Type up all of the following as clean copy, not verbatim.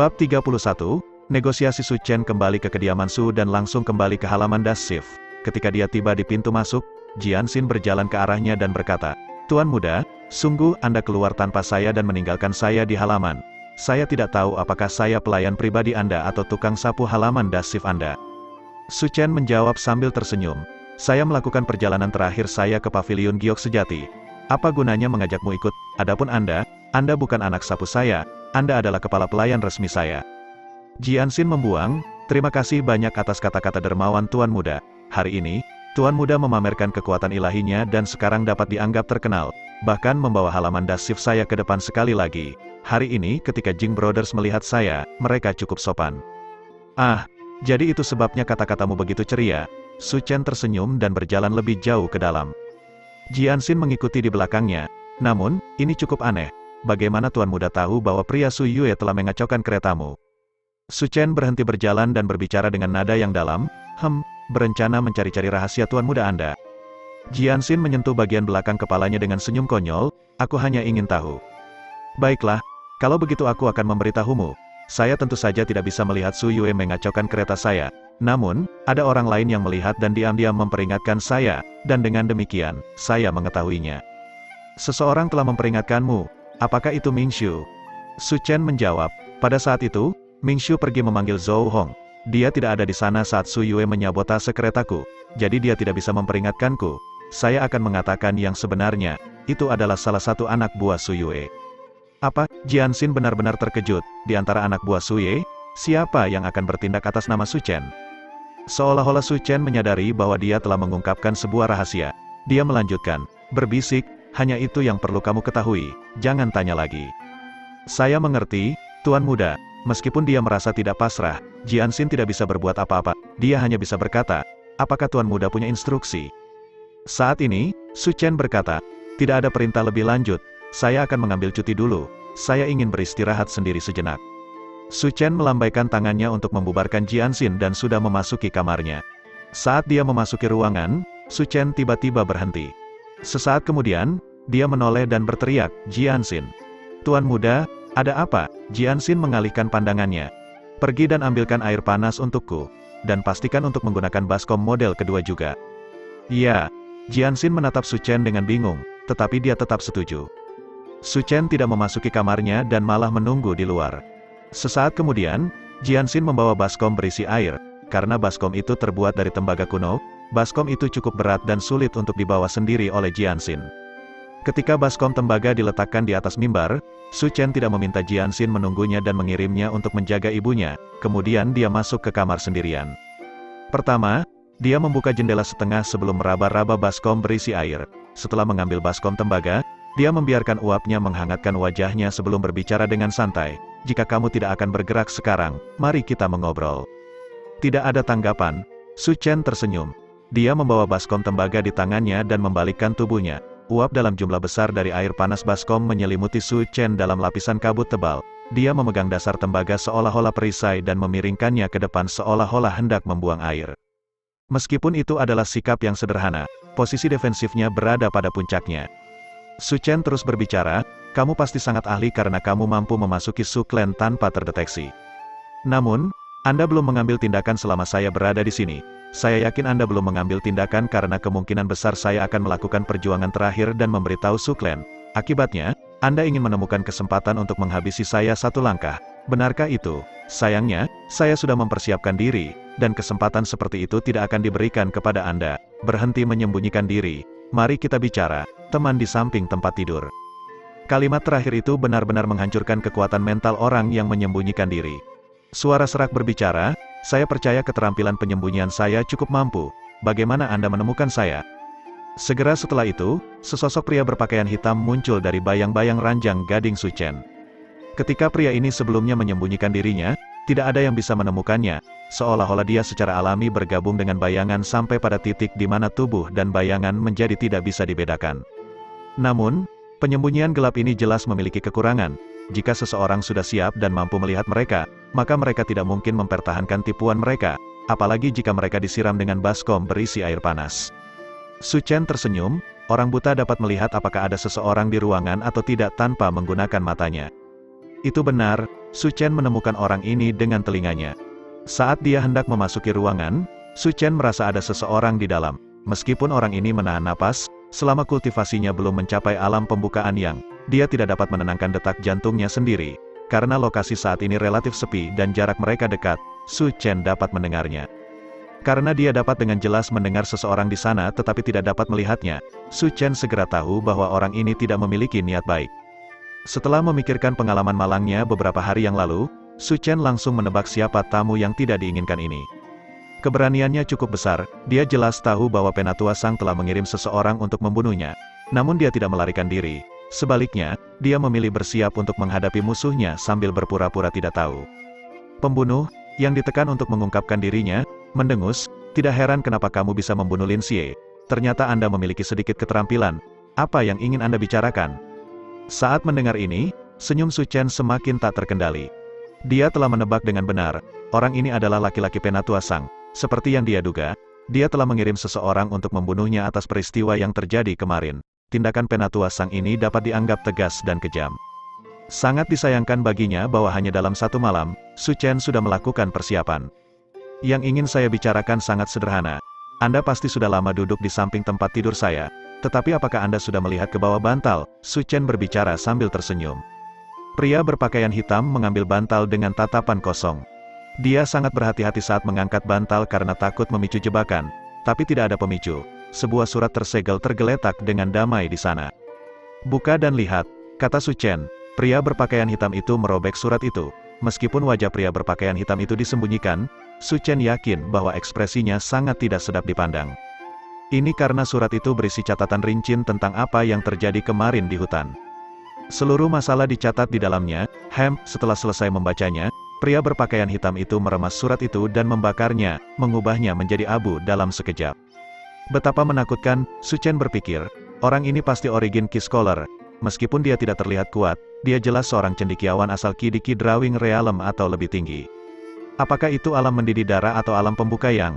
Bab 31, negosiasi Su Chen kembali ke kediaman Su dan langsung kembali ke halaman Das Shift. Ketika dia tiba di pintu masuk, Jianxin berjalan ke arahnya dan berkata, "Tuan muda, sungguh Anda keluar tanpa saya dan meninggalkan saya di halaman. Saya tidak tahu apakah saya pelayan pribadi Anda atau tukang sapu halaman Das Shift Anda." Su Chen menjawab sambil tersenyum, "Saya melakukan perjalanan terakhir saya ke pavilion giok sejati. Apa gunanya mengajakmu ikut? Adapun Anda bukan anak sapu saya. Anda adalah kepala pelayan resmi saya." Jianxin membuang, "Terima kasih banyak atas kata-kata dermawan Tuan Muda. Hari ini, Tuan Muda memamerkan kekuatan ilahinya dan sekarang dapat dianggap terkenal, bahkan membawa halaman Das Shift saya ke depan sekali lagi. Hari ini ketika Jing Brothers melihat saya, mereka cukup sopan." "Ah, jadi itu sebabnya kata-katamu begitu ceria." Su Chen tersenyum dan berjalan lebih jauh ke dalam. Jianxin mengikuti di belakangnya. "Namun, ini cukup aneh. Bagaimana Tuan Muda tahu bahwa pria Su Yue telah mengacaukan keretamu?" Su Chen berhenti berjalan dan berbicara dengan nada yang dalam, "Berencana mencari-cari rahasia Tuan Muda Anda?" Jianxin menyentuh bagian belakang kepalanya dengan senyum konyol, "Aku hanya ingin tahu." "Baiklah, kalau begitu aku akan memberitahumu. Saya tentu saja tidak bisa melihat Su Yue mengacaukan kereta saya. Namun, ada orang lain yang melihat dan diam-diam memperingatkan saya, dan dengan demikian, saya mengetahuinya." "Seseorang telah memperingatkanmu. Apakah itu Ming Xiu?" Su Chen menjawab, "Pada saat itu, Ming Xiu pergi memanggil Zhou Hong. Dia tidak ada di sana saat Su Yue menyabotase keretaku, jadi dia tidak bisa memperingatkanku. Saya akan mengatakan yang sebenarnya, itu adalah salah satu anak buah Su Yue." "Apa?" Jianxin benar-benar terkejut. Di antara anak buah Su Yue, siapa yang akan bertindak atas nama Su Chen? Seolah-olah Su Chen menyadari bahwa dia telah mengungkapkan sebuah rahasia. Dia melanjutkan, berbisik, "Hanya itu yang perlu kamu ketahui, jangan tanya lagi." "Saya mengerti, Tuan Muda." Meskipun dia merasa tidak pasrah, Jianxin tidak bisa berbuat apa-apa. Dia hanya bisa berkata, "Apakah Tuan Muda punya instruksi?" Saat ini, Su Chen berkata, "Tidak ada perintah lebih lanjut. Saya akan mengambil cuti dulu. Saya ingin beristirahat sendiri sejenak." Su Chen melambaikan tangannya untuk membubarkan Jianxin dan sudah memasuki kamarnya. Saat dia memasuki ruangan, Su Chen tiba-tiba berhenti. Sesaat kemudian, dia menoleh dan berteriak, "Jianxin! Tuan Muda, ada apa?" Jianxin mengalihkan pandangannya. "Pergi dan ambilkan air panas untukku. Dan pastikan untuk menggunakan baskom model kedua juga." "Ya." Jianxin menatap Su Chen dengan bingung, tetapi dia tetap setuju. Su Chen tidak memasuki kamarnya dan malah menunggu di luar. Sesaat kemudian, Jianxin membawa baskom berisi air. Karena baskom itu terbuat dari tembaga kuno, baskom itu cukup berat dan sulit untuk dibawa sendiri oleh Jianxin. Ketika baskom tembaga diletakkan di atas mimbar, Su Chen tidak meminta Jianxin menunggunya dan mengirimnya untuk menjaga ibunya, kemudian dia masuk ke kamar sendirian. Pertama, dia membuka jendela setengah sebelum meraba-raba baskom berisi air. Setelah mengambil baskom tembaga, dia membiarkan uapnya menghangatkan wajahnya sebelum berbicara dengan santai, "Jika kamu tidak akan bergerak sekarang, mari kita mengobrol." Tidak ada tanggapan. Su Chen tersenyum. Dia membawa baskom tembaga di tangannya dan membalikkan tubuhnya. Uap dalam jumlah besar dari air panas baskom menyelimuti Su Chen dalam lapisan kabut tebal. Dia memegang dasar tembaga seolah-olah perisai dan memiringkannya ke depan seolah-olah hendak membuang air. Meskipun itu adalah sikap yang sederhana, posisi defensifnya berada pada puncaknya. Su Chen terus berbicara, "Kamu pasti sangat ahli karena kamu mampu memasuki Su Clan tanpa terdeteksi. Namun, Anda belum mengambil tindakan selama saya berada di sini. Saya yakin Anda belum mengambil tindakan karena kemungkinan besar saya akan melakukan perjuangan terakhir dan memberitahu Su Clan. Akibatnya, Anda ingin menemukan kesempatan untuk menghabisi saya satu langkah. Benarkah itu? Sayangnya, saya sudah mempersiapkan diri, dan kesempatan seperti itu tidak akan diberikan kepada Anda. Berhenti menyembunyikan diri. Mari kita bicara, teman di samping tempat tidur." Kalimat terakhir itu benar-benar menghancurkan kekuatan mental orang yang menyembunyikan diri. Suara serak berbicara, "Saya percaya keterampilan penyembunyian saya cukup mampu. Bagaimana Anda menemukan saya?" Segera setelah itu, sesosok pria berpakaian hitam muncul dari bayang-bayang ranjang gading Su Chen. Ketika pria ini sebelumnya menyembunyikan dirinya, tidak ada yang bisa menemukannya, seolah-olah dia secara alami bergabung dengan bayangan sampai pada titik di mana tubuh dan bayangan menjadi tidak bisa dibedakan. Namun, penyembunyian gelap ini jelas memiliki kekurangan. Jika seseorang sudah siap dan mampu melihat mereka, maka mereka tidak mungkin mempertahankan tipuan mereka, apalagi jika mereka disiram dengan baskom berisi air panas. Su Chen tersenyum, orang buta dapat melihat apakah ada seseorang di ruangan atau tidak tanpa menggunakan matanya. Itu benar, Su Chen menemukan orang ini dengan telinganya. Saat dia hendak memasuki ruangan, Su Chen merasa ada seseorang di dalam. Meskipun orang ini menahan napas, selama kultivasinya belum mencapai alam pembukaan yang, dia tidak dapat menenangkan detak jantungnya sendiri. Karena lokasi saat ini relatif sepi dan jarak mereka dekat, Su Chen dapat mendengarnya. Karena dia dapat dengan jelas mendengar seseorang di sana tetapi tidak dapat melihatnya, Su Chen segera tahu bahwa orang ini tidak memiliki niat baik. Setelah memikirkan pengalaman malangnya beberapa hari yang lalu, Su Chen langsung menebak siapa tamu yang tidak diinginkan ini. Keberaniannya cukup besar, dia jelas tahu bahwa Penatua Sang telah mengirim seseorang untuk membunuhnya. Namun dia tidak melarikan diri. Sebaliknya, dia memilih bersiap untuk menghadapi musuhnya sambil berpura-pura tidak tahu. Pembunuh, yang ditekan untuk mengungkapkan dirinya, mendengus, "Tidak heran kenapa kamu bisa membunuh Lin Xie. Ternyata Anda memiliki sedikit keterampilan. Apa yang ingin Anda bicarakan?" Saat mendengar ini, senyum Su Chen semakin tak terkendali. Dia telah menebak dengan benar, orang ini adalah laki-laki Penatua Sang. Seperti yang dia duga, dia telah mengirim seseorang untuk membunuhnya atas peristiwa yang terjadi kemarin. Tindakan Penatua Sang ini dapat dianggap tegas dan kejam. Sangat disayangkan baginya bahwa hanya dalam satu malam, Su Chen sudah melakukan persiapan. Yang ingin saya bicarakan sangat sederhana. Anda pasti sudah lama duduk di samping tempat tidur saya. Tetapi apakah Anda sudah melihat ke bawah bantal? Su Chen berbicara sambil tersenyum. Pria berpakaian hitam mengambil bantal dengan tatapan kosong. Dia sangat berhati-hati saat mengangkat bantal karena takut memicu jebakan. Tapi tidak ada pemicu. Sebuah surat tersegel tergeletak dengan damai di sana. "Buka dan lihat," kata Su Chen. Pria berpakaian hitam itu merobek surat itu. Meskipun wajah pria berpakaian hitam itu disembunyikan, Su Chen yakin bahwa ekspresinya sangat tidak sedap dipandang. Ini karena surat itu berisi catatan rinci tentang apa yang terjadi kemarin di hutan. Seluruh masalah dicatat di dalamnya. Setelah selesai membacanya, pria berpakaian hitam itu meremas surat itu dan membakarnya, mengubahnya menjadi abu dalam sekejap. Betapa menakutkan, Su Chen berpikir, orang ini pasti origin Ki Scholar. Meskipun dia tidak terlihat kuat, dia jelas seorang cendekiawan asal Kidiki Drawing Realm atau lebih tinggi. Apakah itu alam mendidih darah atau alam pembuka yang?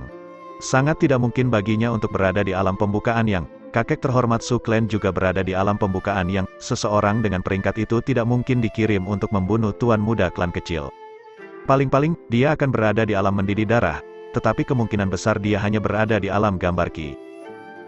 Sangat tidak mungkin baginya untuk berada di alam pembukaan yang, kakek terhormat Su Clan juga berada di alam pembukaan yang, seseorang dengan peringkat itu tidak mungkin dikirim untuk membunuh tuan muda klan kecil. Paling-paling, dia akan berada di alam mendidih darah, tetapi kemungkinan besar dia hanya berada di alam gambar Ki.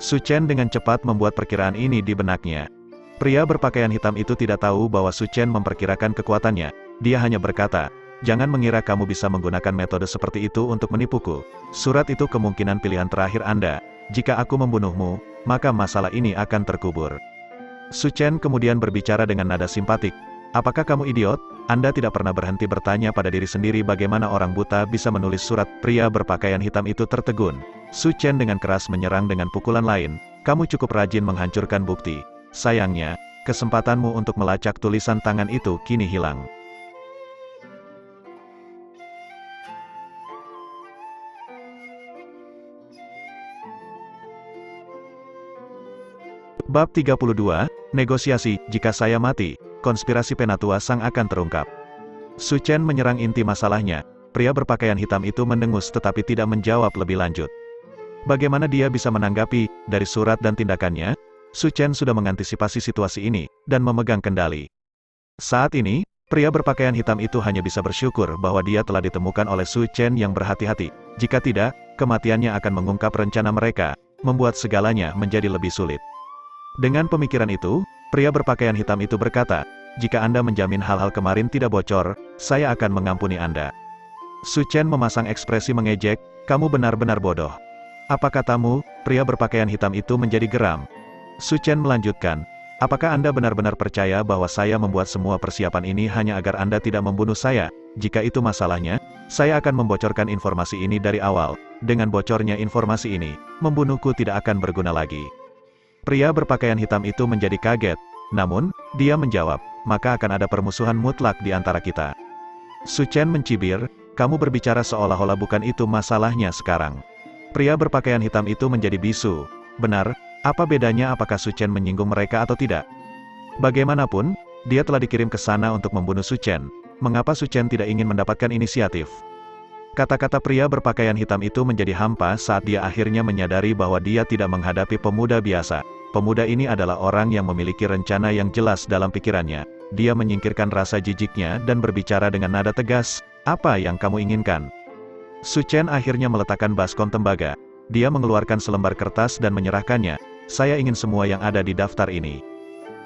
Su Chen dengan cepat membuat perkiraan ini di benaknya. Pria berpakaian hitam itu tidak tahu bahwa Su Chen memperkirakan kekuatannya, dia hanya berkata, "Jangan mengira kamu bisa menggunakan metode seperti itu untuk menipuku. Surat itu kemungkinan pilihan terakhir Anda. Jika aku membunuhmu, maka masalah ini akan terkubur." Su Chen kemudian berbicara dengan nada simpatik. "Apakah kamu idiot? Anda tidak pernah berhenti bertanya pada diri sendiri bagaimana orang buta bisa menulis surat?" Pria berpakaian hitam itu tertegun. Su Chen dengan keras menyerang dengan pukulan lain. "Kamu cukup rajin menghancurkan bukti. Sayangnya, kesempatanmu untuk melacak tulisan tangan itu kini hilang." Bab 32, Negosiasi. Jika saya mati, konspirasi Penatua Sang akan terungkap. Su Chen menyerang inti masalahnya. Pria berpakaian hitam itu mendengus tetapi tidak menjawab lebih lanjut. Bagaimana dia bisa menanggapi? Dari surat dan tindakannya, Su Chen sudah mengantisipasi situasi ini, dan memegang kendali. Saat ini, pria berpakaian hitam itu hanya bisa bersyukur bahwa dia telah ditemukan oleh Su Chen yang berhati-hati. Jika tidak, kematiannya akan mengungkap rencana mereka, membuat segalanya menjadi lebih sulit. Dengan pemikiran itu, pria berpakaian hitam itu berkata, "Jika Anda menjamin hal-hal kemarin tidak bocor, saya akan mengampuni Anda." Su Chen memasang ekspresi mengejek, "Kamu benar-benar bodoh." "Apa katamu?" Pria berpakaian hitam itu menjadi geram. Su Chen melanjutkan, "Apakah Anda benar-benar percaya bahwa saya membuat semua persiapan ini hanya agar Anda tidak membunuh saya? Jika itu masalahnya, saya akan membocorkan informasi ini dari awal. Dengan bocornya informasi ini, membunuhku tidak akan berguna lagi." Pria berpakaian hitam itu menjadi kaget, namun, dia menjawab, "Maka akan ada permusuhan mutlak di antara kita." Su Chen mencibir, "Kamu berbicara seolah-olah bukan itu masalahnya sekarang." Pria berpakaian hitam itu menjadi bisu. Benar, apa bedanya apakah Su Chen menyinggung mereka atau tidak? Bagaimanapun, dia telah dikirim ke sana untuk membunuh Su Chen. Mengapa Su Chen tidak ingin mendapatkan inisiatif? Kata-kata pria berpakaian hitam itu menjadi hampa saat dia akhirnya menyadari bahwa dia tidak menghadapi pemuda biasa. Pemuda ini adalah orang yang memiliki rencana yang jelas dalam pikirannya. dia menyingkirkan rasa jijiknya dan berbicara dengan nada tegas, "Apa yang kamu inginkan?" Su Chen akhirnya meletakkan baskom tembaga. Dia mengeluarkan selembar kertas dan menyerahkannya, "Saya ingin semua yang ada di daftar ini."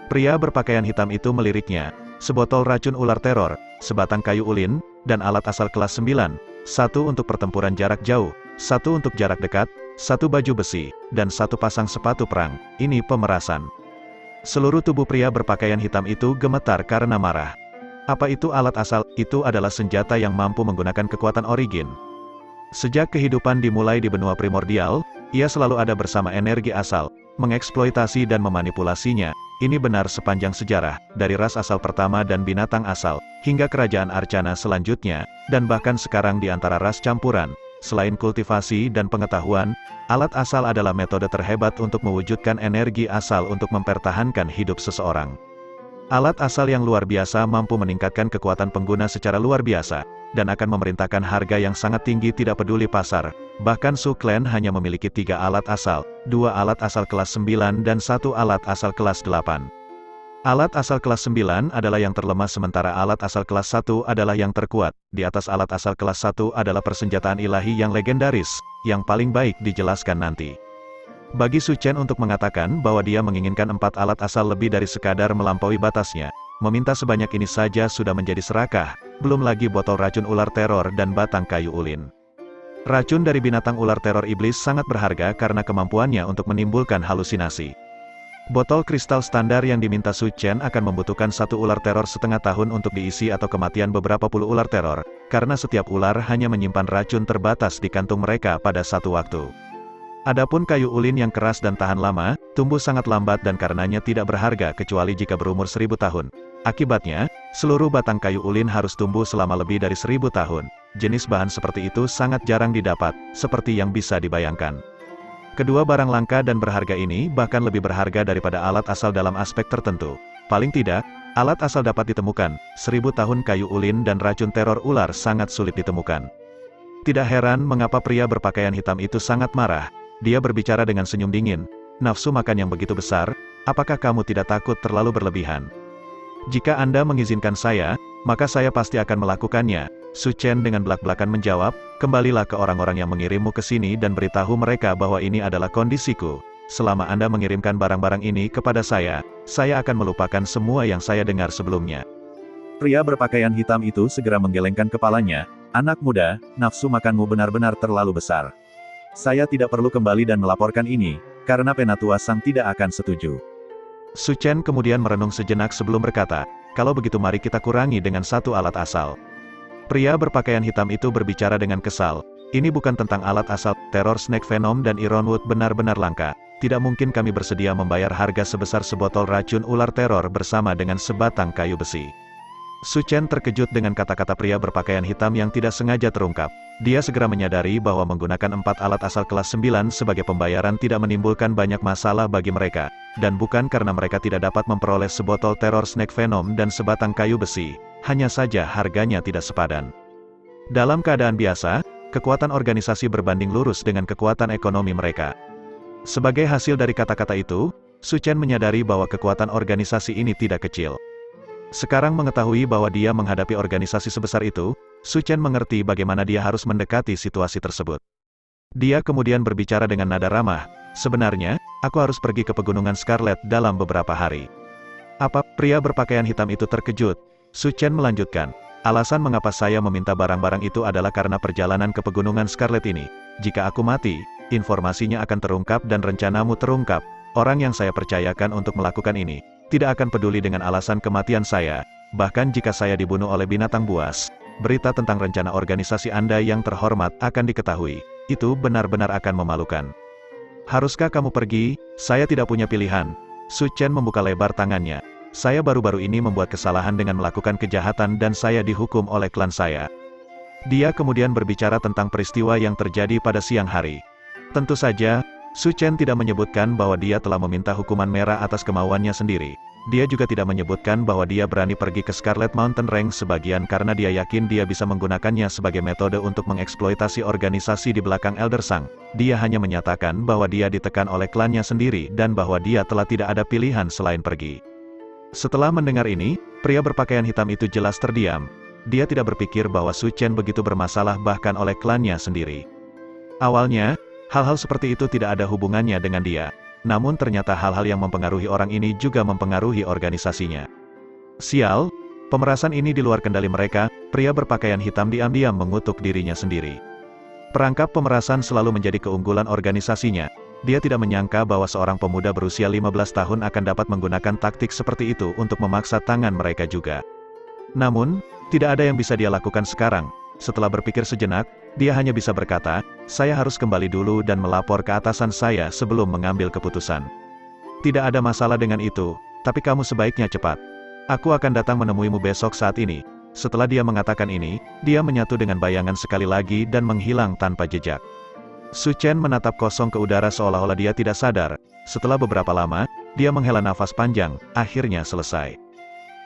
Pria berpakaian hitam itu meliriknya, sebotol racun ular teror, sebatang kayu ulin, dan alat asal kelas 9, satu untuk pertempuran jarak jauh, satu untuk jarak dekat, satu baju besi, dan satu pasang sepatu perang. Ini pemerasan. Seluruh tubuh pria berpakaian hitam itu gemetar karena marah. Apa itu alat asal? Itu adalah senjata yang mampu menggunakan kekuatan origin. Sejak kehidupan dimulai di benua primordial, ia selalu ada bersama energi asal, mengeksploitasi dan memanipulasinya. Ini benar sepanjang sejarah, dari ras asal pertama dan binatang asal, hingga kerajaan Arcana selanjutnya, dan bahkan sekarang di antara ras campuran. Selain kultivasi dan pengetahuan, alat asal adalah metode terhebat untuk mewujudkan energi asal untuk mempertahankan hidup seseorang. Alat asal yang luar biasa mampu meningkatkan kekuatan pengguna secara luar biasa, dan akan memerintahkan harga yang sangat tinggi tidak peduli pasar. Bahkan Su Clan hanya memiliki 3 alat asal, 2 alat asal kelas 9 dan 1 alat asal kelas 8. Alat asal kelas 9 adalah yang terlemah sementara alat asal kelas 1 adalah yang terkuat. Di atas alat asal kelas 1 adalah persenjataan ilahi yang legendaris, yang paling baik dijelaskan nanti. Bagi Su Chen untuk mengatakan bahwa dia menginginkan 4 alat asal lebih dari sekadar melampaui batasnya. Meminta sebanyak ini saja sudah menjadi serakah, belum lagi botol racun ular teror dan batang kayu ulin. Racun dari binatang ular teror iblis sangat berharga karena kemampuannya untuk menimbulkan halusinasi. Botol kristal standar yang diminta Su Chen akan membutuhkan 1 ular teror setengah tahun untuk diisi atau kematian beberapa puluh ular teror, karena setiap ular hanya menyimpan racun terbatas di kantung mereka pada satu waktu. Adapun kayu ulin yang keras dan tahan lama, tumbuh sangat lambat dan karenanya tidak berharga kecuali jika berumur 1000 tahun. Akibatnya, seluruh batang kayu ulin harus tumbuh selama lebih dari 1000 tahun. Jenis bahan seperti itu sangat jarang didapat, seperti yang bisa dibayangkan. Kedua barang langka dan berharga ini bahkan lebih berharga daripada alat asal dalam aspek tertentu. Paling tidak, alat asal dapat ditemukan, 1000 tahun kayu ulin dan racun teror ular sangat sulit ditemukan. Tidak heran mengapa pria berpakaian hitam itu sangat marah. Dia berbicara dengan senyum dingin, "Nafsu makan yang begitu besar, apakah kamu tidak takut terlalu berlebihan? Jika Anda mengizinkan saya, maka saya pasti akan melakukannya." Su Chen dengan belak-belakan menjawab, "Kembalilah ke orang-orang yang mengirimmu ke sini dan beritahu mereka bahwa ini adalah kondisiku. Selama Anda mengirimkan barang-barang ini kepada saya akan melupakan semua yang saya dengar sebelumnya." Pria berpakaian hitam itu segera menggelengkan kepalanya, "Anak muda, nafsu makanmu benar-benar terlalu besar. Saya tidak perlu kembali dan melaporkan ini, karena Penatua Sang tidak akan setuju." Su Chen kemudian merenung sejenak sebelum berkata, "Kalau begitu mari kita kurangi dengan 1 alat asal." Pria berpakaian hitam itu berbicara dengan kesal, "Ini bukan tentang alat asal, teror Snake Venom dan Ironwood benar-benar langka. Tidak mungkin kami bersedia membayar harga sebesar sebotol racun ular teror bersama dengan sebatang kayu besi." Su Chen terkejut dengan kata-kata pria berpakaian hitam yang tidak sengaja terungkap. Dia segera menyadari bahwa menggunakan 4 alat asal kelas 9 sebagai pembayaran tidak menimbulkan banyak masalah bagi mereka, dan bukan karena mereka tidak dapat memperoleh sebotol teror Snake Venom dan sebatang kayu besi, hanya saja harganya tidak sepadan. Dalam keadaan biasa, kekuatan organisasi berbanding lurus dengan kekuatan ekonomi mereka. Sebagai hasil dari kata-kata itu, Su Chen menyadari bahwa kekuatan organisasi ini tidak kecil. Sekarang mengetahui bahwa dia menghadapi organisasi sebesar itu, Su Chen mengerti bagaimana dia harus mendekati situasi tersebut. Dia kemudian berbicara dengan nada ramah, "Sebenarnya, aku harus pergi ke Pegunungan Scarlet dalam beberapa hari." "Apa?" Pria berpakaian hitam itu terkejut. Su Chen melanjutkan, "Alasan mengapa saya meminta barang-barang itu adalah karena perjalanan ke Pegunungan Scarlet ini. Jika aku mati, informasinya akan terungkap dan rencanamu terungkap. Orang yang saya percayakan untuk melakukan ini tidak akan peduli dengan alasan kematian saya. Bahkan jika saya dibunuh oleh binatang buas, berita tentang rencana organisasi Anda yang terhormat akan diketahui. Itu benar-benar akan memalukan. Haruskah kamu pergi? Saya tidak punya pilihan." Su Chen membuka lebar tangannya. "Saya baru-baru ini membuat kesalahan dengan melakukan kejahatan dan saya dihukum oleh klan saya." Dia kemudian berbicara tentang peristiwa yang terjadi pada siang hari. Tentu saja, Su Chen tidak menyebutkan bahwa dia telah meminta hukuman merah atas kemauannya sendiri. Dia juga tidak menyebutkan bahwa dia berani pergi ke Scarlet Mountain Range sebagian karena dia yakin dia bisa menggunakannya sebagai metode untuk mengeksploitasi organisasi di belakang Elder Sang. Dia hanya menyatakan bahwa dia ditekan oleh klannya sendiri dan bahwa dia telah tidak ada pilihan selain pergi. Setelah mendengar ini, pria berpakaian hitam itu jelas terdiam. Dia tidak berpikir bahwa Su Chen begitu bermasalah bahkan oleh klannya sendiri. Awalnya, hal-hal seperti itu tidak ada hubungannya dengan dia. Namun ternyata hal-hal yang mempengaruhi orang ini juga mempengaruhi organisasinya. Sial, pemerasan ini di luar kendali mereka. Pria berpakaian hitam diam-diam mengutuk dirinya sendiri. Perangkap pemerasan selalu menjadi keunggulan organisasinya. Dia tidak menyangka bahwa seorang pemuda berusia 15 tahun akan dapat menggunakan taktik seperti itu untuk memaksa tangan mereka juga. Namun, tidak ada yang bisa dia lakukan sekarang. Setelah berpikir sejenak, dia hanya bisa berkata, "Saya harus kembali dulu dan melapor ke atasan saya sebelum mengambil keputusan." "Tidak ada masalah dengan itu, tapi kamu sebaiknya cepat. Aku akan datang menemuimu besok saat ini." Setelah dia mengatakan ini, dia menyatu dengan bayangan sekali lagi dan menghilang tanpa jejak. Su Chen menatap kosong ke udara seolah-olah dia tidak sadar. Setelah beberapa lama, dia menghela nafas panjang, akhirnya selesai.